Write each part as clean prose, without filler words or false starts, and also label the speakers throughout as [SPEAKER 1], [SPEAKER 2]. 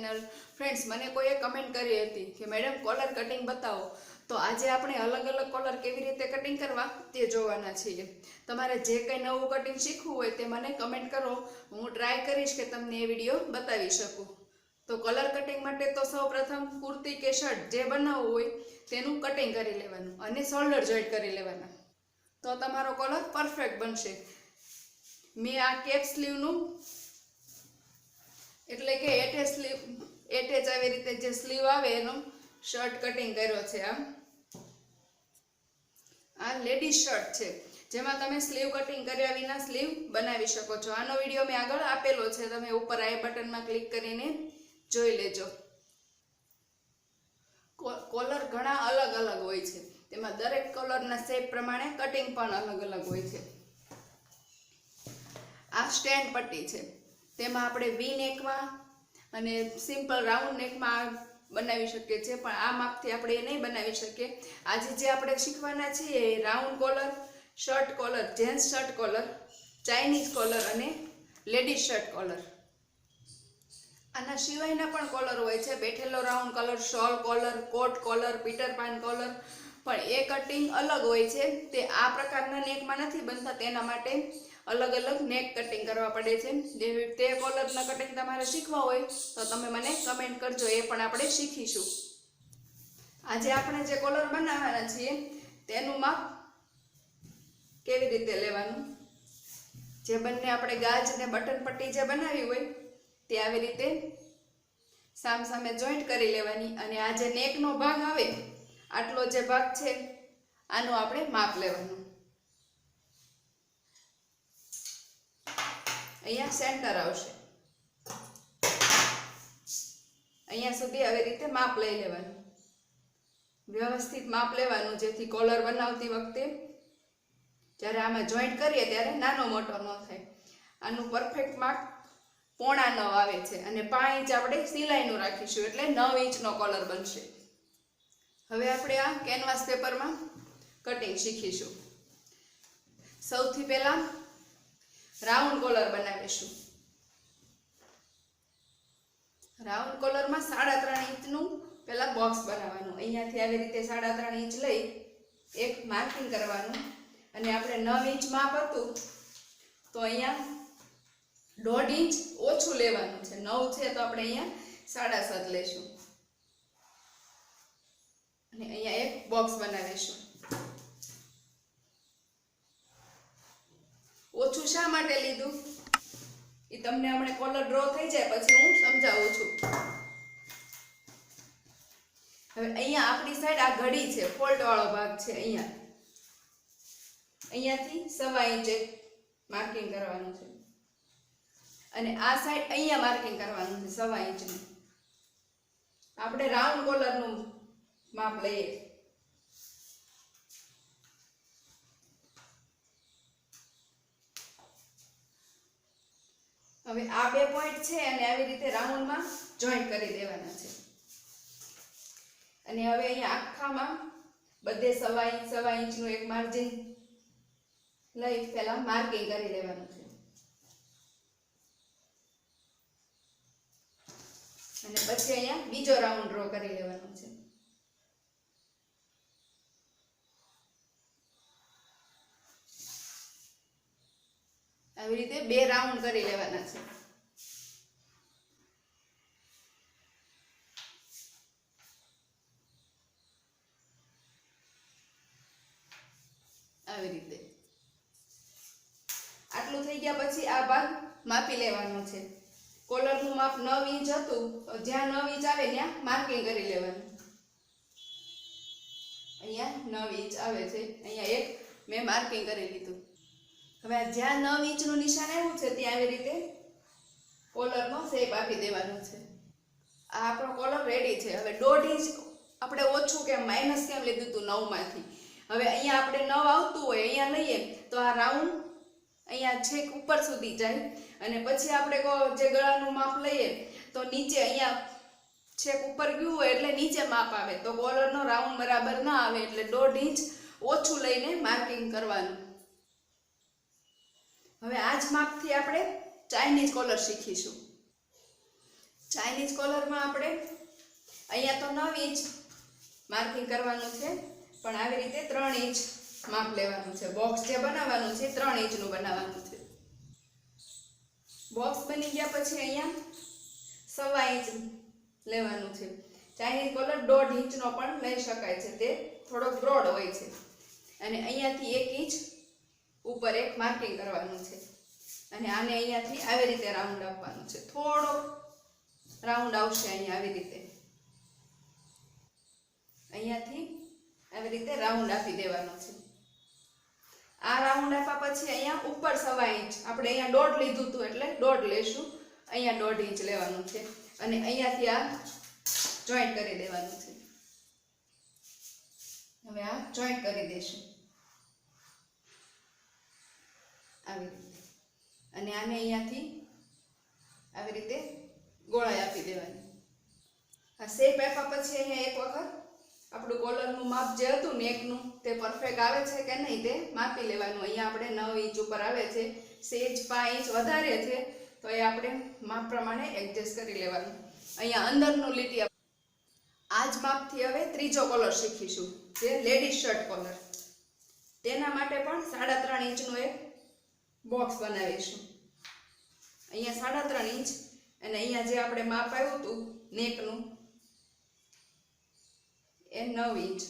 [SPEAKER 1] Channel. Friends, મને કોઈએ comment કરી હતી કે મેડમ કોલર કટિંગ બતાવો, તો આજે આપણે અલગ અલગ કોલર કેવી રીતે કટિંગ કરવા તે જોવાના છીએ। તમારે જે કંઈ નવું કટિંગ શીખવું હોય તે મને કમેન્ટ કરો, હું ટ્રાય કરીશ કે તમને એ વિડીયો બતાવી શકું। તો કલર કટિંગ માટે તો સૌપ્રથમ કુર્તી કે શર્ટ જે બનાવવું હોય તેનું કટિંગ કરી લેવાનું અને શોલ્ડર જોઈન્ટ કરી લેવાના, તો તમારો કોલર પરફેક્ટ બનશે। મેં આ કેપ સ્લીવનું એટલે કે એટેચ આવી રીતે જે સ્લીવ આવે એનું શર્ટ કટિંગ કર્યો છે। આ લેડીઝ શર્ટ છે, જેમાં તમે સ્લીવ કટિંગ કર્યા વિના સ્લીવ બનાવી શકો છો। આનો વિડીયો મેં આગળ આપેલો છે, તમે ઉપર આઈ બટનમાં ક્લિક કરીને જોઈ લેજો। કોલર ઘણા અલગ અલગ હોય છે, તેમાં દરેક કોલરના શેપ પ્રમાણે કટિંગ પણ અલગ અલગ હોય છે। આ સ્ટેન્ડ પટ્ટી છે, તેમાં આપણે વી નેકમાં અને સિમ્પલ રાઉન્ડ નેકમાં બનાવી શકીએ છીએ, પણ આ માપથી આપણે એ નહીં બનાવી શકીએ। આજે જે આપણે શીખવાના છીએ એ round collar, shirt collar, gents shirt collar, Chinese collar અને લેડીઝ શર્ટ કોલર। આના સિવાયના પણ કોલર હોય છે, બેઠેલો round collar, shawl collar, coat collar, Peter Pan collar, પણ એ કટિંગ અલગ હોય છે। તે આ પ્રકારના નેકમાં નથી બનતા, તેના માટે અલગ અલગ નેક કટિંગ કરવા પડે છે। તે કોલરના કટિંગ તમારે શીખવા હોય તો તમે મને કમેન્ટ કરજો, એ પણ આપણે શીખીશું। આજે આપણે જે કોલર બનાવવાના છીએ તેનું માપ કેવી રીતે લેવાનું, જે બંને આપણે ગાજ અને બટન પટ્ટી જે બનાવી હોય તે આવી રીતે સામસામે જોઈન્ટ કરી લેવાની, અને આ જે નેકનો ભાગ આવે આટલો જે ભાગ છે આનું આપણે માપ લેવાનું। અહીંયા સેન્ટર આવશે, અહીંયા સુધી આવી રીતે માપ લઈ લેવાનું, વ્યવસ્થિત માપ લેવાનું, જેથી કોલર બનાવતી વખતે જ્યારે આમાં જોઈન્ટ કરીએ ત્યારે નાનો મોટો ન થાય। આનું પરફેક્ટ માપ 9.5 આવે છે, અને 5 ઇંચ આપણે સિલાઈનું રાખીશું, એટલે 9 ઇંચનો કોલર બનશે। હવે આપણે આ કેનવાસ પેપરમાં કટિંગ શીખીશું। સૌથી પહેલા રાઉન્ડ કોલર બનાવીશું। રાઉન્ડ કોલરમાં 3.5 ઇંચનું પહેલા બોક્સ બનાવવાનું, અહીંયાથી આવી રીતે 3.5 ઇંચ લઈ એક માર્કિંગ કરવાનું, અને આપણે 9 ઇંચ માપ હતું તો અહીંયા 1.5 ઇંચ ઓછું લેવાનું છે, 9 છે તો આપણે અહીંયા 7.5 લઈશું, અને અહીંયા એક બોક્સ બનાવીશું। ઓછું શા માટે લીધું એ તમને હમણાં કોલર ડ્રો થઈ જાય પછી હું સમજાવું છું। હવે અહીંયા આપણી સાઈડ આ ઘડી છે, ફોલ્ટ વાળો ભાગ છે, અહીંયાથી 1.25 ઇંચે માર્કિંગ કરવાનું છે, અને આ સાઈડ અહીંયા માર્કિંગ કરવાનું છે 1.25 ઇંચનું। આપણે રાઉન્ડ કોલરનું માપ લઈએ। હવે આ બે પોઈન્ટ છે અને આવી રીતે રાઉન્ડમાં જોઈન્ટ કરી દેવાના છે, અને હવે અહીંયા આખામાં બધે 1.25 ઇંચનું એક માર્જિન લઈ પહેલા માર્કિંગ કરી લેવાનું છે, અને પછી અહીંયા બીજો રાઉન્ડ ડ્રો કરી લેવાનો છે। આવી રીતે 2 રાઉન્ડ કરી લેવાના છે। આવી રીતે આટલું થઈ ગયા પછી આ ભાગ માપી લેવાનો છે। કોલરનું માપ 9 ઇંચ હતું, તો જ્યાં 9 ઇંચ આવે ત્યાં માર્કિંગ કરી લેવાનું। અહીંયા 9 ઇંચ આવે છે, અહીંયા એક મેં માર્કિંગ કરી લીધું। હવે જ્યાં 9 ઇંચનું નિશાન આવ્યું છે ત્યાં આવી રીતે કોલરનો શેપ આપી દેવાનો છે। આ આપણો કોલર રેડી છે। હવે 1.5 ઇંચ આપણે ઓછું કેમ માઇનસ કેમ લીધું હતું 9 માંથી, હવે અહીંયા આપણે 9 આવતું હોય અહીંયા લઈએ તો આ રાઉન્ડ અહીંયા છેક ઉપર સુધી જાય, અને પછી આપણે જે ગળાનું માપ લઈએ તો નીચે અહીંયા છેક ઉપર ગયું હોય એટલે નીચે માપ આવે, તો કોલરનો રાઉન્ડ બરાબર ના આવે, એટલે 1.5 ઇંચ ઓછું લઈને માર્કિંગ કરવાનું। હવે આ જ માપથી આપણે ચાઇનીઝ કોલર શીખીશું। ચાઇનીઝ કોલરમાં આપણે અહીંયા તો 9 ઇંચ માર્કિંગ કરવાનું છે, પણ આવી રીતે 3 ઇંચ માપ લેવાનું છે. બોક્સ જે બનાવવાનું છે 3 ઇંચનું બનાવવાનું છે. બોક્સ બની ગયા પછી અહીંયા 1.25 ઇંચ લેવાનું છે. ચાઇનીઝ કોલર 1.5 ઇંચનો પણ લઈ શકાય છે, તે થોડોક બ્રોડ હોય છે. અને અહીંયાથી 1 ઇંચ ઉપર એક માર્કિંગ કરવાનું છે. અને આને અહીંયાથી આવી રીતે રાઉન્ડ આપવાનું છે. થોડો રાઉન્ડ આવશે અહીંયા આવી રીતે, અહીંયાથી આવી રીતે રાઉન્ડ આપી દેવાનો છે. આ રાઉન્ડ આપ્યા પછી અહીંયા ઉપર 1.25 ઇંચ, આપણે અહીંયા 1.5 લીધું હતું એટલે 1.5 લેશું, અહીંયા 1.5 ઇંચ લેવાનું છે. અને અહીંયાથી આ જોઈન્ટ કરી દેવાનું છે. હવે આ જોઈન્ટ કરી દેશું આવી રીતે. અને આને અહીંયાથી આવી રીતે ગોળાઈ આપી દેવાની. આ શેપ આપ્યા પછી અહીંયા એક વખત આપણું કોલરનું માપ જે હતું નેકનું તે પરફેક્ટ આવે છે કે નહીં તે માપી લેવાનું. અહીંયા આપણે 9 ઇંચ ઉપર આવે છે, સેજ 5 ઇંચ વધારે છે તો એ આપણે માપ પ્રમાણે એડજસ્ટ કરી લેવાનું. અહીંયા અંદરનું લીટી આ જ માપથી હવે ત્રીજો કોલર શીખીશું, જે લેડીઝ શર્ટ કોલર. તેના માટે પણ 3.5 ઇંચનું એક બોક્સ બનાવીશું. અહીંયા 3.5 ઇંચ અને અહીંયા જે આપણે માપ આવ્યું હતું નેકનું એ 9 ઇંચ.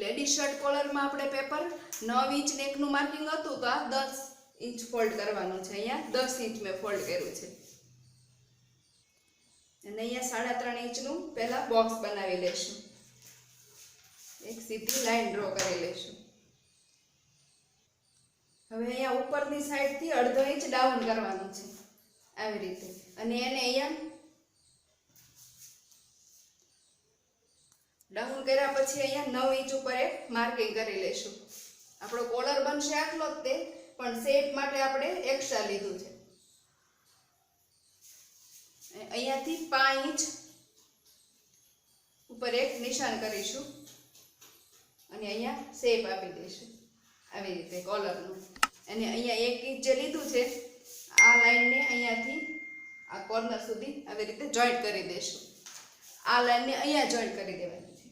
[SPEAKER 1] લેડીઝ શર્ટ કોલરમાં આપણે પેપર 9 ઇંચ નેકનું માર્કિંગ હતું તો આ 10 ઇંચ ફોલ્ડ કરવાનું છે. અહીંયા 10 ઇંચ મેં ફોલ્ડ કર્યું છે. અને અહીંયા 3.5 ઇંચનું પહેલા બોક્સ બનાવી લેશું. એક સીધી લાઈન ડ્રો કરી લેશું. હવે અહીંયા ઉપરની સાઈડથી 1/2 ઇંચ ડાઉન કરવાનું છે આવી રીતે. અને એને અહીંયા ડાઉન કર્યા પછી અહીંયા 9 ઇંચ ઉપર એક માર્કિંગ કરી લેશું. આપણો કોલર બનશે આટલો જ તે, પણ શેપ માટે આપણે એક્સ્ટ્રા લીધું છે. અહીંયાથી 5 ઇંચ ઉપર એક નિશાન કરીશું અને અહીંયા શેપ આપી દઈશું આવી રીતે કોલરનું. અને અહીંયા 1 ઇંચ જે લીધું છે આ લાઈનને અહીંયાથી આ કોર્નર સુધી આવી રીતે જોઈન્ટ કરી દઈશું. આ લાઈનને અહીંયા જોઈન્ટ કરી દેવાની છે.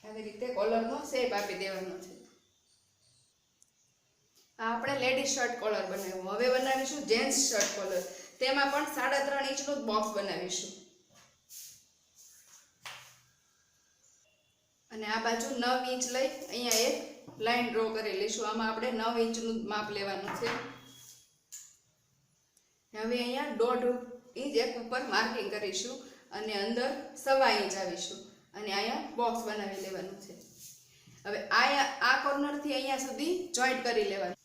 [SPEAKER 1] આવી રીતે કોલરનો શેપ આપી દેવાનો છે. આપણે લેડીઝ શર્ટ કોલર બનાવ્યું. હવે બનાવીશું જેન્ટ્સ શર્ટ કોલર. તેમાં પણ 3.5 ઇંચનું જ બોક્સ બનાવીશું. અને આ બાજુ 9 ઇંચ લઈ અહીંયા એક લાઈન ડ્રો કરી લઈશું. આમાં આપણે 9 ઇંચનું માપ લેવાનું છે. હવે અહીંયા 1.5 ઇંચ એક ઉપર માર્કિંગ કરીશું અને અંદર 1.25 ઇંચ આવીશું અને અહીંયા બોક્સ બનાવી લેવાનું છે. હવે આ કોર્નરથી અહીંયા સુધી જોઈન્ટ કરી લેવાનું.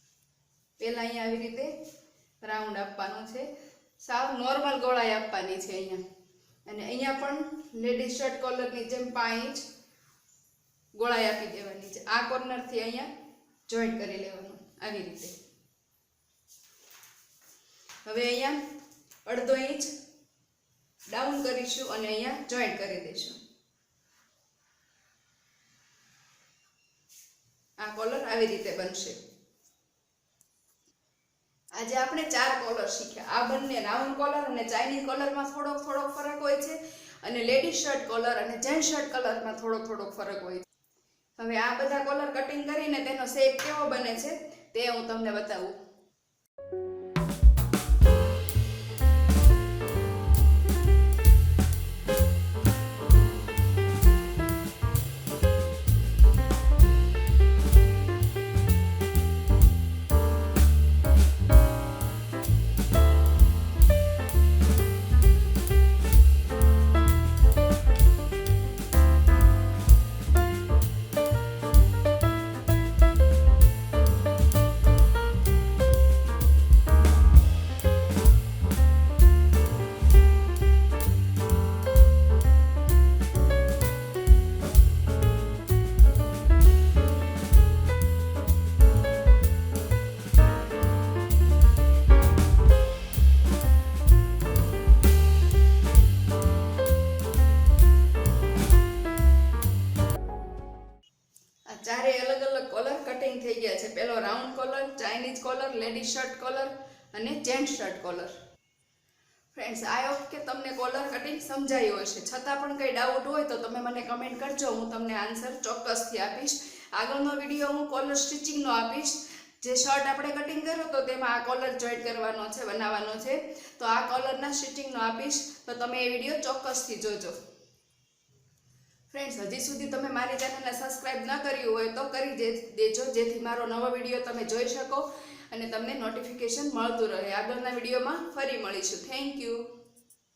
[SPEAKER 1] પહેલા અહીંયા આવી રીતે રાઉન્ડ આપવાનો છે, સાવ નોર્મલ ગોળાઈ આપવાની છે અહીંયા. અને અહીંયા પણ લેડીઝ શર્ટ કોલરની જેમ 5 ઇંચ ગોળાઈ આપી દેવાની છે. આ કોર્નરથી અહીંયા જોઈન્ટ કરી લેવાનું આવી રીતે. હવે અહીંયા 1/2 ઇંચ ડાઉન કરીશું અને અહીંયા જોઈન્ટ કરી દઈશું. આ કોલર આવી રીતે બનશે. આજે આપણે 4 કોલર શીખ્યા. આ બંને રાઉન્ડ કોલર અને ચાઇનીઝ કોલરમાં થોડોક ફરક હોય છે, અને લેડીઝ શર્ટ કોલર અને જેન્ટ્સ શર્ટ કોલરમાં થોડોક ફરક હોય છે. હવે આ બધા કોલર કટિંગ કરીને તેનો શેપ કેવો બને છે તે હું તમને બતાવું. ચારેય અલગ અલગ કોલર કટિંગ થઈ ગયા છે. પહેલો round collar, Chinese collar, lady shirt collar અને gent shirt collar. Friends, I hope કે તમને કોલર કટિંગ સમજાયું હશે. છતાં પણ કંઈ ડાઉટ હોય તો તમે મને કમેન્ટ કરજો, હું તમને આન્સર ચોક્કસથી આપીશ. આગળનો વિડીયો હું કોલર સ્ટિચિંગનો આપીશ. જે શર્ટ આપણે કટિંગ કર્યો તો તેમાં આ કોલર જોઈન્ટ કરવાનો છે, બનાવવાનો છે, તો આ કોલરના સ્ટિચિંગનો આપીશ, તો તમે એ વિડીયો ચોક્કસથી જોજો. ફ્રેન્ડ્સ, હજી સુધી તમે મારી ચેનલને સબસ્ક્રાઇબ ન કર્યું હોય તો કરી દેજો, જેથી મારો નવો વિડીયો તમે જોઈ શકો અને તમને નોટિફિકેશન મળતું રહે. આગળના વિડીયોમાં ફરી મળીશું. Thank you.